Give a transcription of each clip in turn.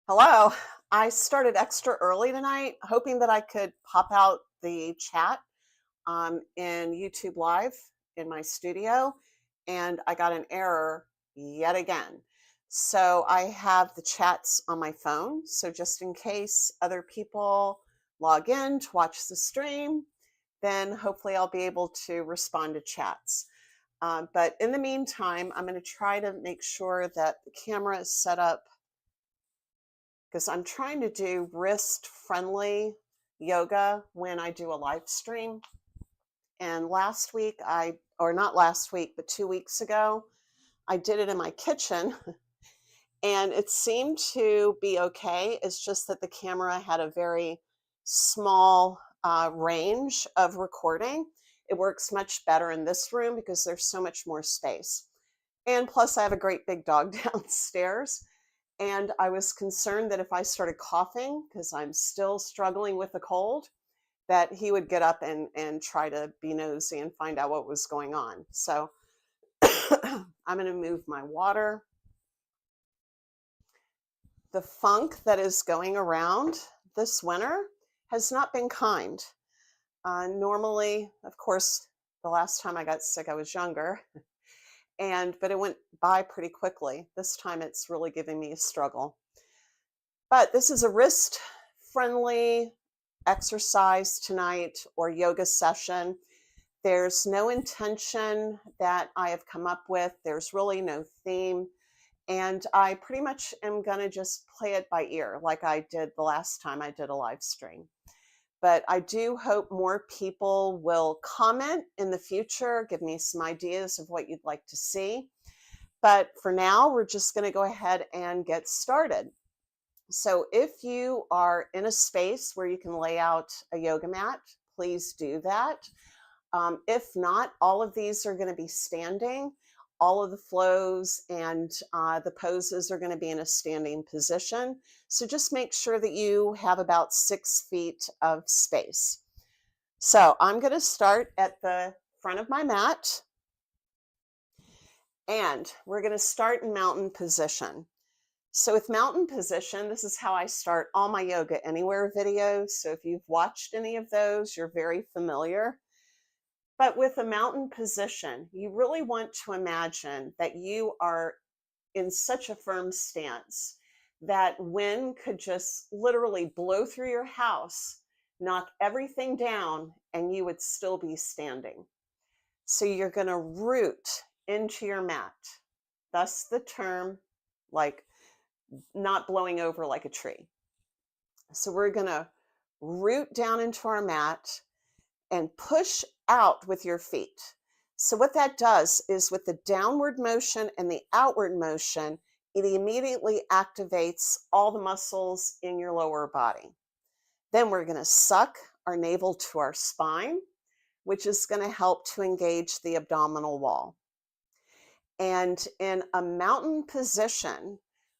Hello. I started extra early tonight, hoping that I could pop out the chat in YouTube Live in my studio, and I got an error yet again. So I have the chats on my phone. So just in case other people log in to watch the stream, then hopefully I'll be able to respond to chats. But in the meantime, I'm going to try to make sure that the camera is set up because I'm trying to do wrist-friendly yoga when I do a live stream. And last week, or not last week, but 2 weeks ago, I did it in my kitchen and it seemed to be okay. It's just that the camera had a very small range of recording. It works much better in this room because there's so much more space. And plus, I have a great big dog downstairs. And I was concerned that if I started coughing, because I'm still struggling with a cold, that he would get up and try to be nosy and find out what was going on. So I'm going to move my water. The funk that is going around this winter has not been kind. Normally, of course, the last time I got sick, I was younger, but it went by pretty quickly. This time it's really giving me a struggle. But this is a wrist friendly exercise tonight or yoga session. There's no intention that I have come up with. There's really no theme. And I pretty much am going to just play it by ear like I did the last time I did a live stream. But I do hope more people will comment in the future, give me some ideas of what you'd like to see. But for now, we're just going to go ahead and get started. So if you are in a space where you can lay out a yoga mat, please do that. If not, all of these are going to be standing. All of the flows and the poses are going to be in a standing position. So just make sure that you have about 6 feet of space. So I'm going to start at the front of my mat. And we're going to start in mountain position. So with mountain position, this is how I start all my Yoga Anywhere videos. So if you've watched any of those, you're very familiar. But with a mountain position, you really want to imagine that you are in such a firm stance that wind could just literally blow through your house, knock everything down, and you would still be standing. So you're going to root into your mat. Thus the term, like not blowing over like a tree. So we're going to root down into our mat and push out with your feet. So what that does is with the downward motion and the outward motion, it immediately activates all the muscles in your lower body. Then we're going to suck our navel to our spine, which is going to help to engage the abdominal wall. And in a mountain position,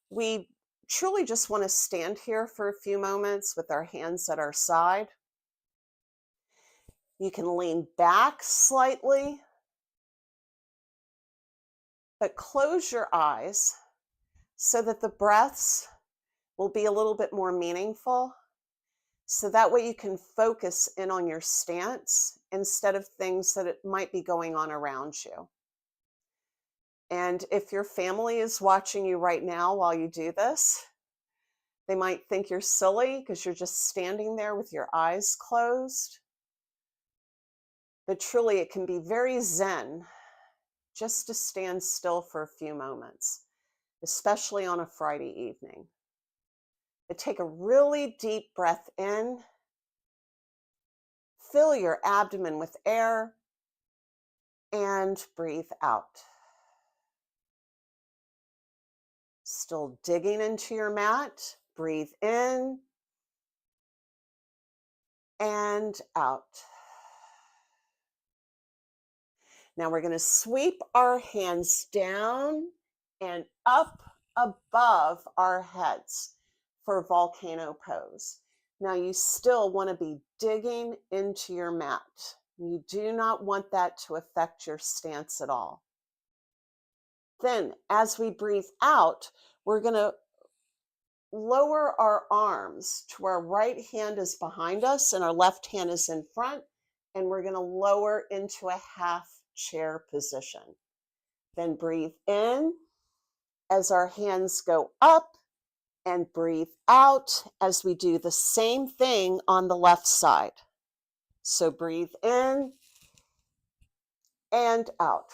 we truly just want to stand here for a few moments with our hands at our side. You can lean back slightly, but close your eyes so that the breaths will be a little bit more meaningful. So that way you can focus in on your stance instead of things that might be going on around you. And if your family is watching you right now while you do this, they might think you're silly because you're just standing there with your eyes closed. But truly, it can be very zen just to stand still for a few moments, especially on a Friday evening. But take a really deep breath in. Fill your abdomen with air and breathe out. Still digging into your mat. Breathe in and out. Now we're going to sweep our hands down and up above our heads for volcano pose. Now you still want to be digging into your mat. You do not want that to affect your stance at all. Then as we breathe out, we're going to lower our arms to our right hand is behind us and our left hand is in front, and we're going to lower into a half chair position. Then breathe in as our hands go up and breathe out as we do the same thing on the left side. So breathe in and out.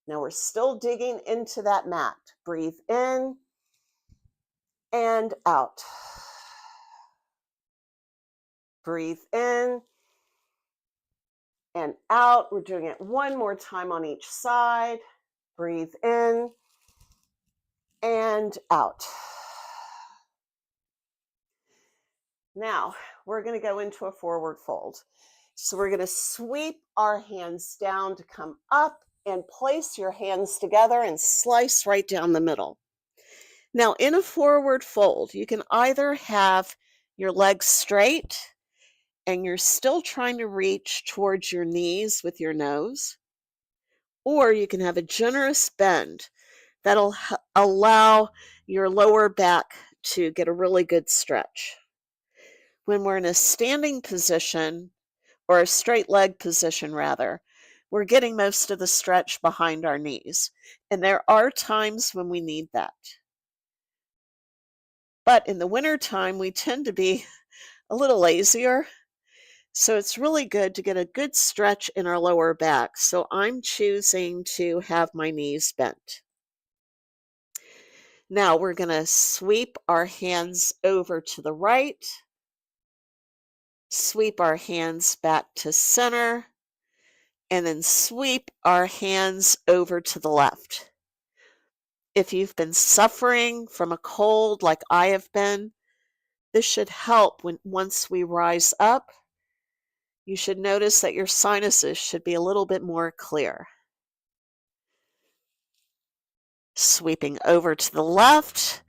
Now we're still digging into that mat. Breathe in and out. Breathe in and out. We're doing it one more time on each side. Breathe in and out. Now we're going to go into a forward fold. So we're going to sweep our hands down to come up and place your hands together and slice right down the middle. Now in a forward fold, you can either have your legs straight and you're still trying to reach towards your knees with your nose, or you can have a generous bend that'll allow your lower back to get a really good stretch. When we're in a standing position, or a straight leg position rather, we're getting most of the stretch behind our knees. And there are times when we need that. But in the winter time, we tend to be a little lazier. So it's really good to get a good stretch in our lower back. So I'm choosing to have my knees bent. Now we're going to sweep our hands over to the right, sweep our hands back to center, and then sweep our hands over to the left. If you've been suffering from a cold like I have been, this should help once we rise up. You should notice that your sinuses should be a little bit more clear. Sweeping over to the left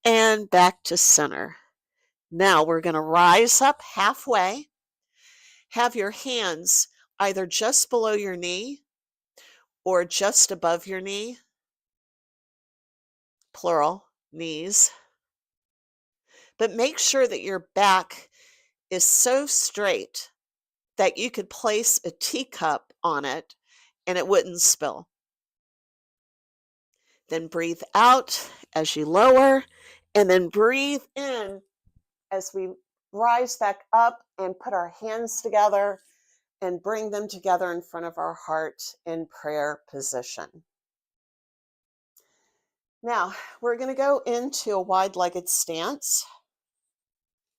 and back to center. Now we're going to rise up halfway. Have your hands either just below your knee or just above your knee, plural, knees. But make sure that your back is so straight that you could place a teacup on it and it wouldn't spill. Then breathe out as you lower, and then breathe in as we rise back up and put our hands together and bring them together in front of our heart in prayer position. Now, we're going to go into a wide-legged stance.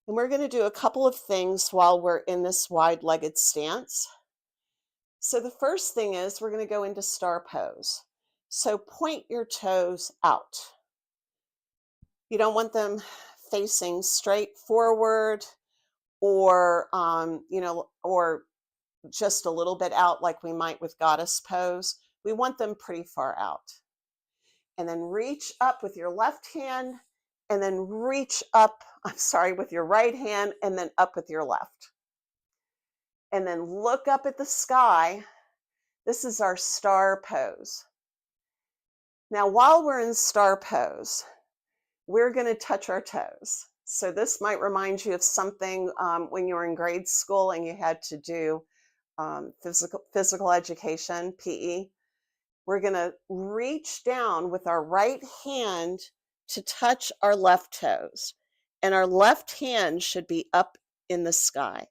And we're going to do a couple of things while we're in this wide-legged stance. So the first thing is we're going to go into star pose. So point your toes out. You don't want them facing straight forward or, or just a little bit out like we might with goddess pose. We want them pretty far out. And then reach up with your left hand and then reach up, with your right hand and then up with your left. And then look up at the sky. This is our star pose. Now, while we're in star pose, we're going to touch our toes. So this might remind you of something when you were in grade school and you had to do physical education, PE. We're going to reach down with our right hand to touch our left toes. And our left hand should be up in the sky.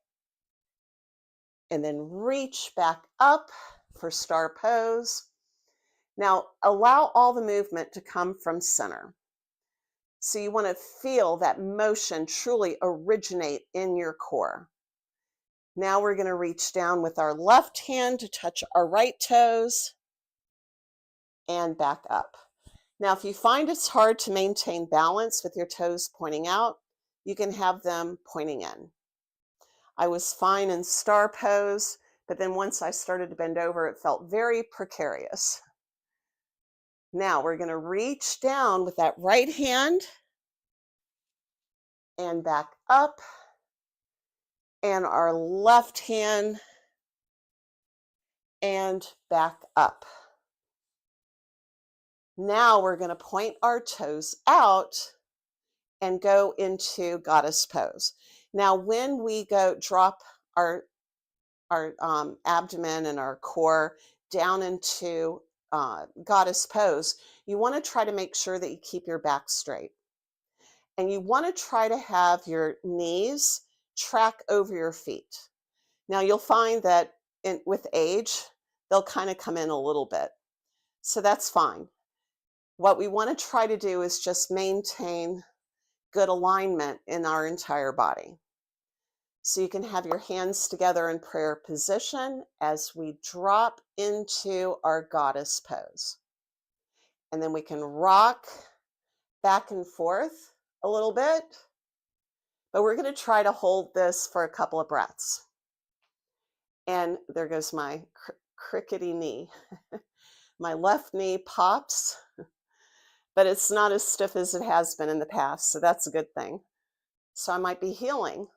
And then reach back up for star pose. Now, allow all the movement to come from center. So you want to feel that motion truly originate in your core. Now we're going to reach down with our left hand to touch our right toes and back up. Now, if you find it's hard to maintain balance with your toes pointing out, you can have them pointing in. I was fine in star pose, but then once I started to bend over, it felt very precarious. Now we're going to reach down with that right hand and back up, and our left hand and back up. Now we're going to point our toes out and go into goddess pose. Now, when we drop our abdomen and our core down into goddess pose, you want to try to make sure that you keep your back straight. And you want to try to have your knees track over your feet. Now, you'll find that with age, they'll kind of come in a little bit. So that's fine. What we want to try to do is just maintain good alignment in our entire body. So you can have your hands together in prayer position as we drop into our goddess pose. And then we can rock back and forth a little bit, but we're going to try to hold this for a couple of breaths. And there goes my crickety knee. My left knee pops, but it's not as stiff as it has been in the past, so that's a good thing. So I might be healing.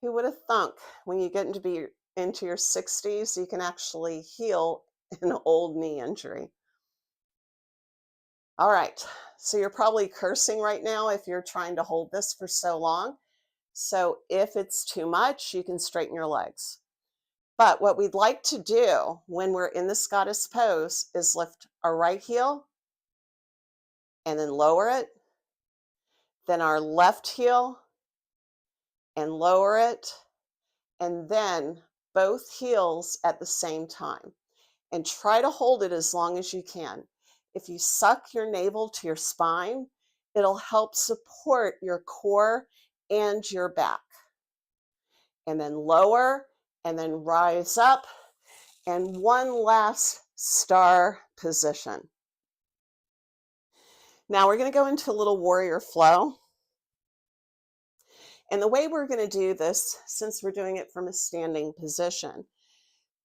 Who would have thunk when you get into your 60s, you can actually heal an old knee injury. All right, so you're probably cursing right now if you're trying to hold this for so long. So if it's too much, you can straighten your legs. But what we'd like to do when we're in this goddess pose is lift our right heel and then lower it, then our left heel and lower it, and then both heels at the same time. And try to hold it as long as you can. If you suck your navel to your spine, it'll help support your core and your back. And then lower, and then rise up, and one last star position. Now we're going to go into a little warrior flow. And the way we're going to do this, since we're doing it from a standing position,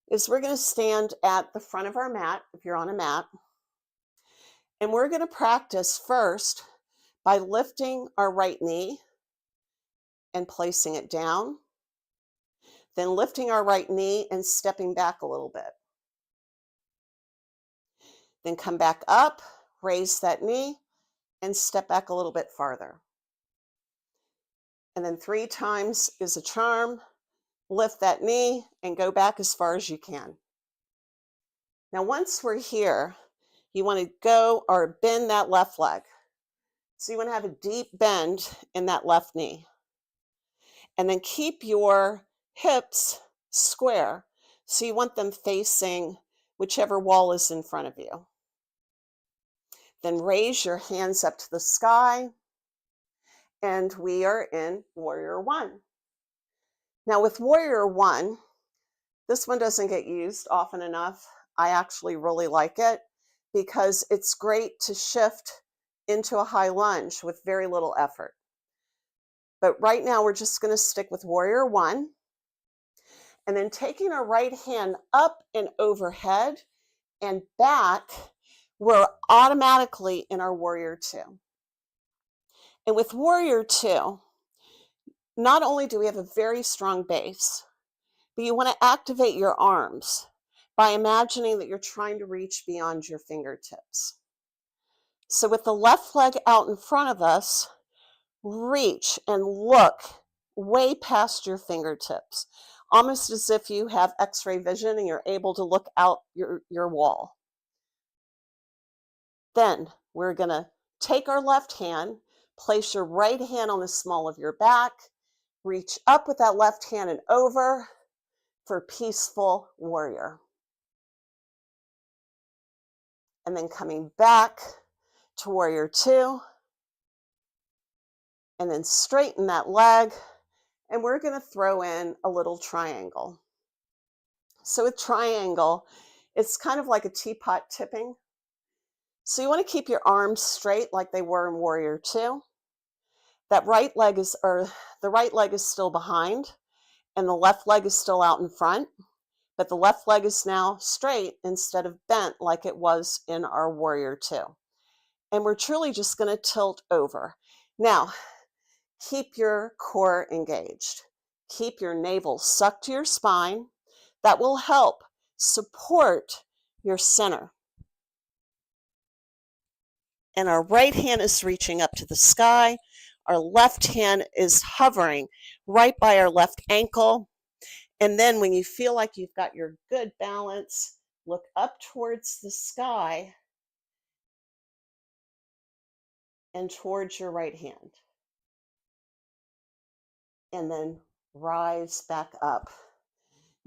is we're going to stand at the front of our mat, if you're on a mat, and we're going to practice first by lifting our right knee and placing it down, then lifting our right knee and stepping back a little bit. Then come back up, raise that knee, and step back a little bit farther. And then 3 times is a charm. Lift that knee and go back as far as you can. Now, once we're here, you want to go or bend that left leg. So you want to have a deep bend in that left knee. And then keep your hips square. So you want them facing whichever wall is in front of you. Then raise your hands up to the sky. And we are in Warrior One. Now with Warrior One, this one doesn't get used often enough. I actually really like it because it's great to shift into a high lunge with very little effort. But right now we're just going to stick with Warrior One. And then taking our right hand up and overhead and back, we're automatically in our Warrior Two. And with Warrior Two, not only do we have a very strong base, but you want to activate your arms by imagining that you're trying to reach beyond your fingertips. So with the left leg out in front of us, reach and look way past your fingertips, almost as if you have x-ray vision and you're able to look out your wall. Then we're going to take our left hand, place your right hand on the small of your back, reach up with that left hand and over for peaceful warrior. And then coming back to Warrior Two, and then straighten that leg, and we're going to throw in a little triangle. So with triangle, it's kind of like a teapot tipping. So you want to keep your arms straight like they were in Warrior Two. The right leg is still behind, and the left leg is still out in front, but the left leg is now straight instead of bent like it was in our Warrior Two. And we're truly just going to tilt over. Now, keep your core engaged. Keep your navel sucked to your spine. That will help support your center. And our right hand is reaching up to the sky. Our left hand is hovering right by our left ankle. And then when you feel like you've got your good balance, look up towards the sky and towards your right hand. And then rise back up.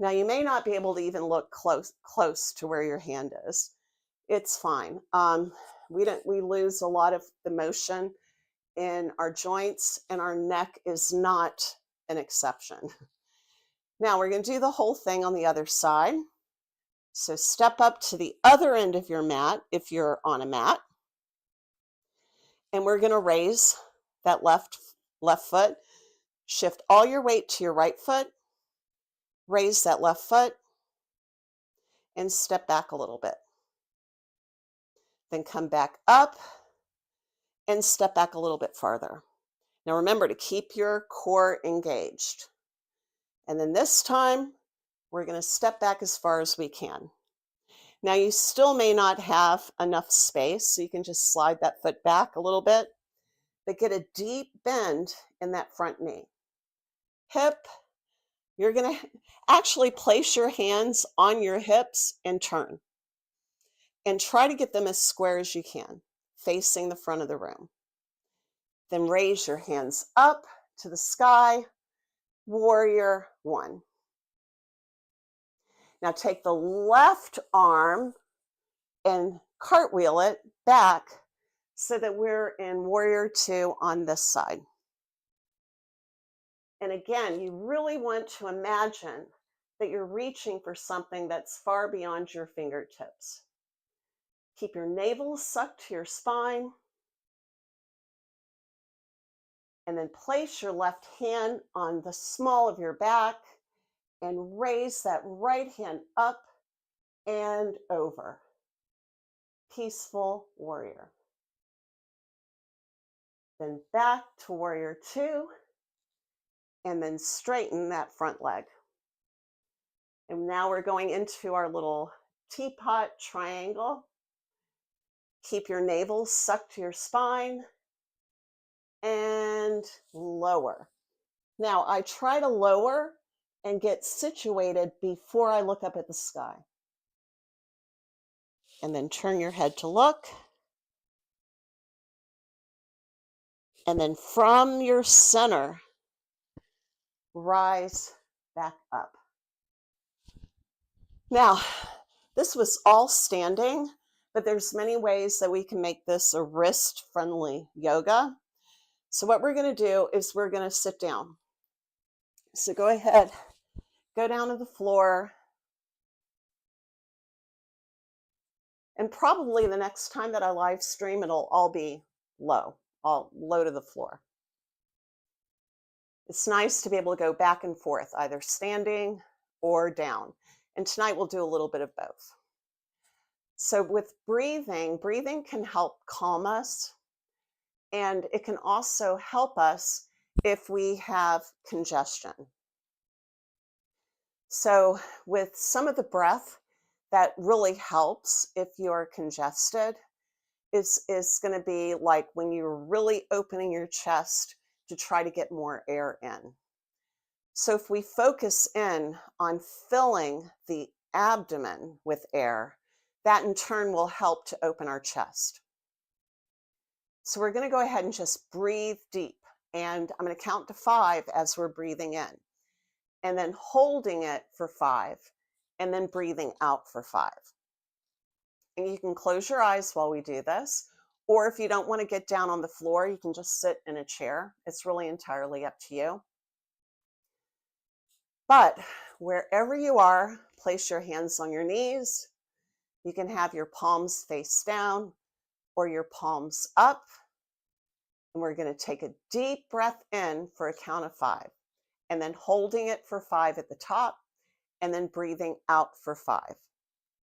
Now you may not be able to even look close to where your hand is. It's fine. We lose a lot of the motion in our joints, and our neck is not an exception. Now we're going to do the whole thing on the other side. So step up to the other end of your mat if you're on a mat. And we're going to raise that left foot. Shift all your weight to your right foot. Raise that left foot and step back a little bit. Then come back up and step back a little bit farther. Now remember to keep your core engaged. And then this time, we're going to step back as far as we can. Now you still may not have enough space, so you can just slide that foot back a little bit, but get a deep bend in that front knee. hip. You're going to actually place your hands on your hips and turn. And try to get them as square as you can, facing the front of the room. Then raise your hands up to the sky, warrior one. Now take the left arm and cartwheel it back so that we're in warrior two on this side. And again, you really want to imagine that you're reaching for something that's far beyond your fingertips. Keep your navel sucked to your spine. And then place your left hand on the small of your back and raise that right hand up and over. Peaceful warrior. Then back to warrior two, and then straighten that front leg. And now we're going into our little teapot triangle. Keep your navel sucked to your spine and lower. Now I try to lower and get situated before I look up at the sky. And then turn your head to look. And then from your center, rise back up. Now, this was all standing, but there's many ways that we can make this a wrist-friendly yoga. So what we're going to do is we're going to sit down. So go ahead, go down to the floor. And probably the next time that I live stream, it'll all be low to the floor. It's nice to be able to go back and forth, either standing or down. And tonight we'll do a little bit of both. So with breathing can help calm us, and it can also help us if we have congestion. So with some of the breath that really helps if you're congested is going to be like when you're really opening your chest to try to get more air in. So if we focus in on filling the abdomen with air, that in turn will help to open our chest. So we're going to go ahead and just breathe deep. And I'm going to count to 5 as we're breathing in. And then holding it for 5. And then breathing out for 5. And you can close your eyes while we do this. Or if you don't want to get down on the floor, you can just sit in a chair. It's really entirely up to you. But wherever you are, place your hands on your knees. You can have your palms face down or your palms up. And we're going to take a deep breath in for a count of 5. And then holding it for 5 at the top. And then breathing out for 5.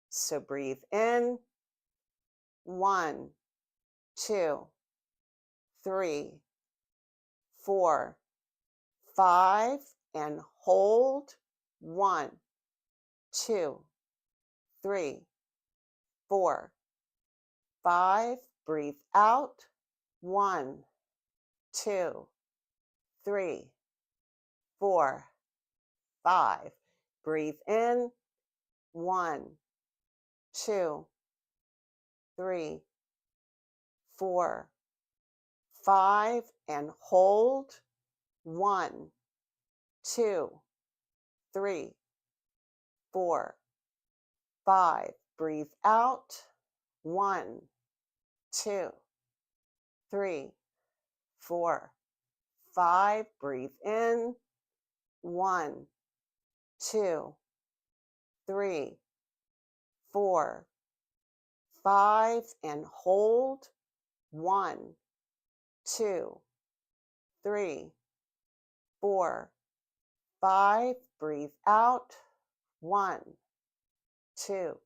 So breathe in. 1, 2, 3, 4, 5. And hold. 1, 2, 3, 4, 5. Breathe out. 1, 2, 3, 4, 5. Breathe in. 1, 2, 3, 4, 5. And hold. 1, 2, 3, 4, 5. Breathe out. 1, 2, 3, 4, 5. Breathe in. 1, 2, 3, 4, 5. And hold. 1, 2, 3, 4, 5. Breathe out. 1, 2,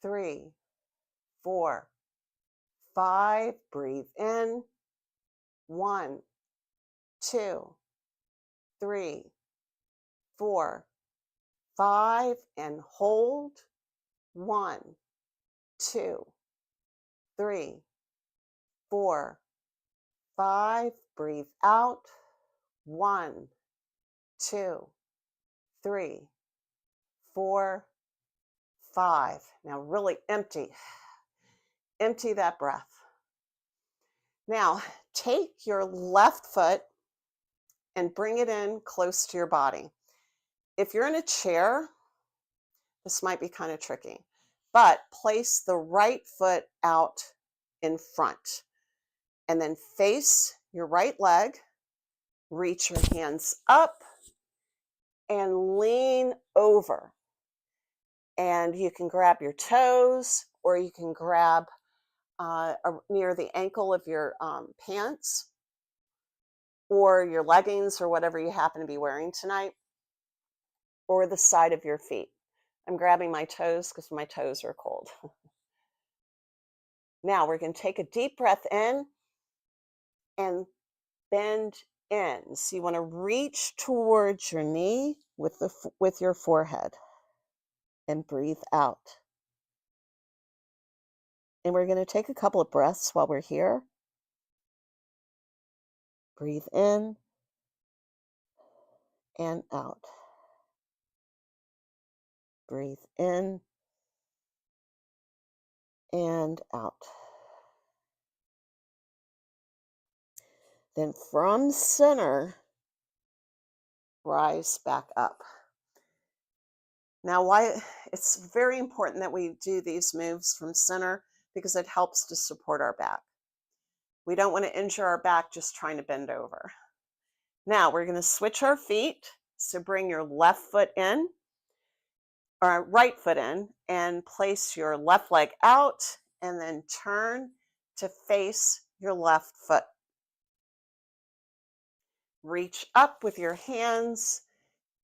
3, 4, 5. Breathe in. 1, 2, 3, 4, 5. And hold. 1, 2, 3, 4, 5. Breathe out. 1, 2, 3, 4, 5. Now really empty. Empty that breath. Now take your left foot and bring it in close to your body. If you're in a chair, this might be kind of tricky, but place the right foot out in front and then face your right leg. Reach your hands up and lean over. And you can grab your toes or you can grab near the ankle of your pants or your leggings or whatever you happen to be wearing tonight, or the side of your feet. I'm grabbing my toes because my toes are cold. Now we're going to take a deep breath in and bend in. So you want to reach towards your knee with your forehead and breathe out. And we're going to take a couple of breaths while we're here. Breathe in and out. Breathe in and out. Then from center, rise back up. Now, why it's very important that we do these moves from center because it helps to support our back. We don't want to injure our back just trying to bend over. Now, we're going to switch our feet. So bring your left foot in, or right foot in, and place your left leg out, and then turn to face your left foot. Reach up with your hands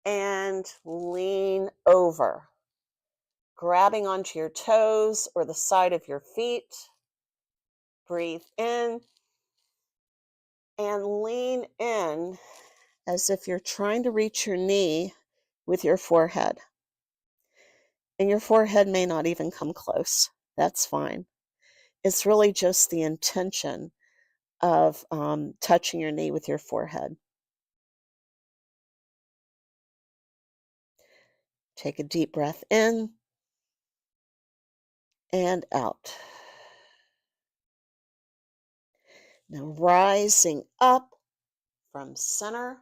and lean over, grabbing onto your toes or the side of your feet. Breathe in and lean in as if you're trying to reach your knee with your forehead. And your forehead may not even come close. That's fine. It's really just the intention of touching your knee with your forehead. Take a deep breath in and out. Now rising up from center.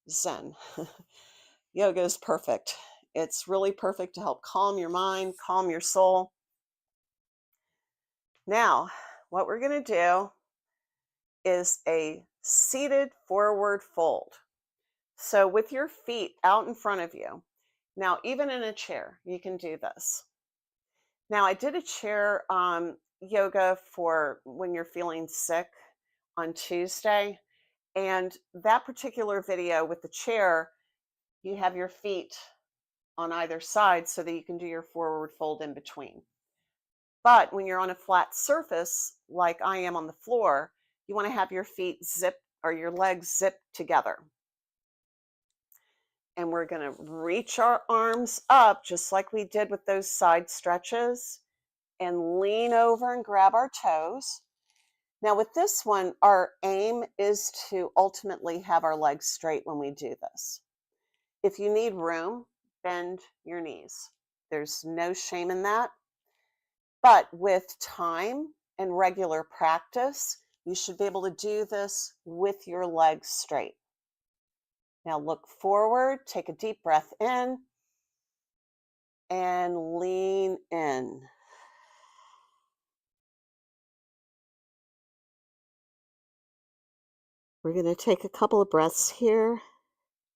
Zen. Yoga is perfect. It's really perfect to help calm your mind, calm your soul. Now, what we're going to do is a seated forward fold. So with your feet out in front of you. Now, even in a chair, you can do this. Now, I did a chair yoga for when you're feeling sick on Tuesday. And that particular video with the chair, you have your feet on either side so that you can do your forward fold in between. But when you're on a flat surface, like I am on the floor, you want to have your feet zipped or your legs zipped together. And we're going to reach our arms up just like we did with those side stretches and lean over and grab our toes. Now with this one, our aim is to ultimately have our legs straight when we do this. If you need room, bend your knees. There's no shame in that. But with time and regular practice, you should be able to do this with your legs straight. Now look forward, take a deep breath in, and lean in. We're going to take a couple of breaths here.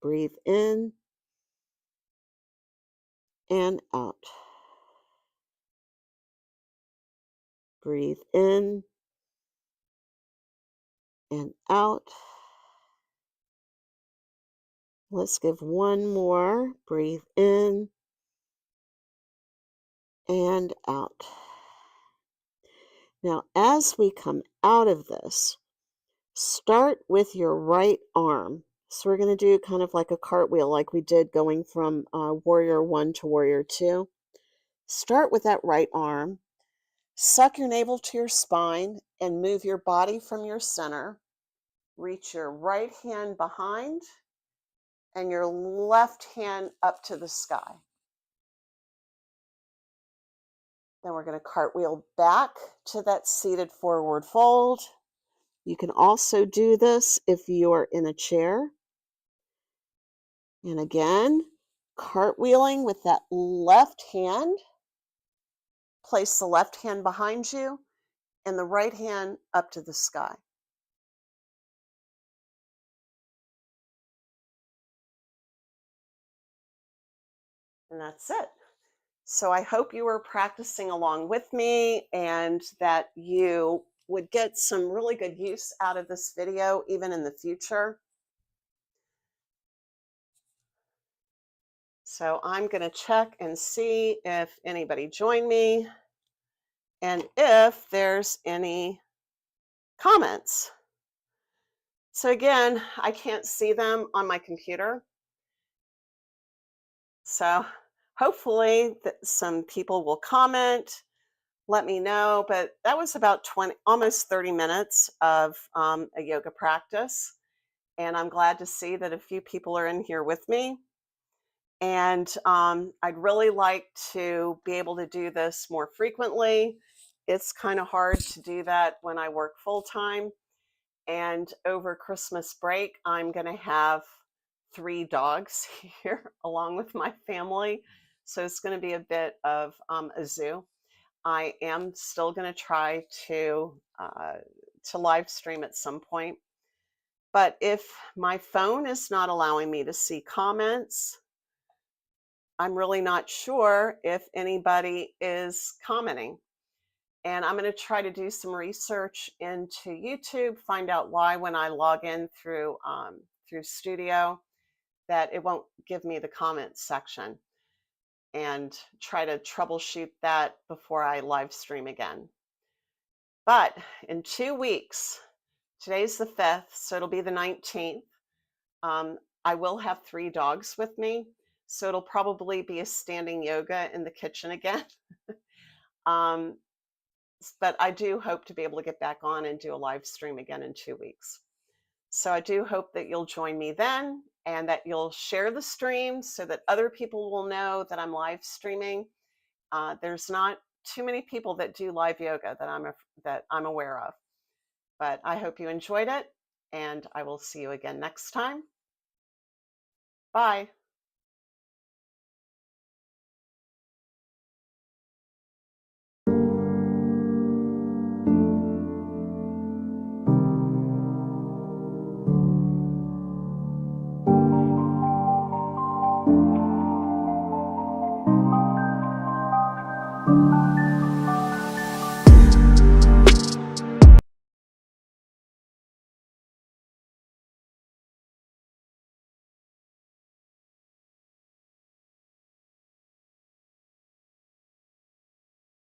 Breathe in and out. Breathe in and out. Let's give one more. Breathe in and out. Now, as we come out of this, start with your right arm. So we're going to do kind of like a cartwheel like we did going from warrior 1 to warrior 2. Start with that right arm. Suck your navel to your spine and move your body from your center. reach your right hand behind and your left hand up to the sky. Then we're going to cartwheel back to that seated forward fold. You can also do this if you're in a chair. And again, cartwheeling with that left hand. Place the left hand behind you and the right hand up to the sky. And that's it. So I hope you were practicing along with me and that you would get some really good use out of this video even in the future. So I'm going to check and see if anybody joined me and if there's any comments. So again, I can't see them on my computer. So hopefully some people will comment, let me know. But that was about 20, almost 30 minutes of a yoga practice. And I'm glad to see that a few people are in here with me. And I'd really like to be able to do this more frequently. It's kind of hard to do that when I work full time. And over Christmas break, I'm going to have 3 dogs here along with my family. So it's going to be a bit of a zoo. I am still going to try to live stream at some point. But if my phone is not allowing me to see comments, I'm really not sure if anybody is commenting. And I'm going to try to do some research into YouTube, find out why when I log in through Studio that it won't give me the comment section, and try to troubleshoot that before I live stream again. But in 2 weeks, today's the 5th, so it'll be the 19th. I will have 3 dogs with me, so it'll probably be a standing yoga in the kitchen again. But I do hope to be able to get back on and do a live stream again in 2 weeks. So I do hope that you'll join me then and that you'll share the stream so that other people will know that I'm live streaming. There's not too many people that do live yoga that I'm aware of. But I hope you enjoyed it, and I will see you again next time. Bye.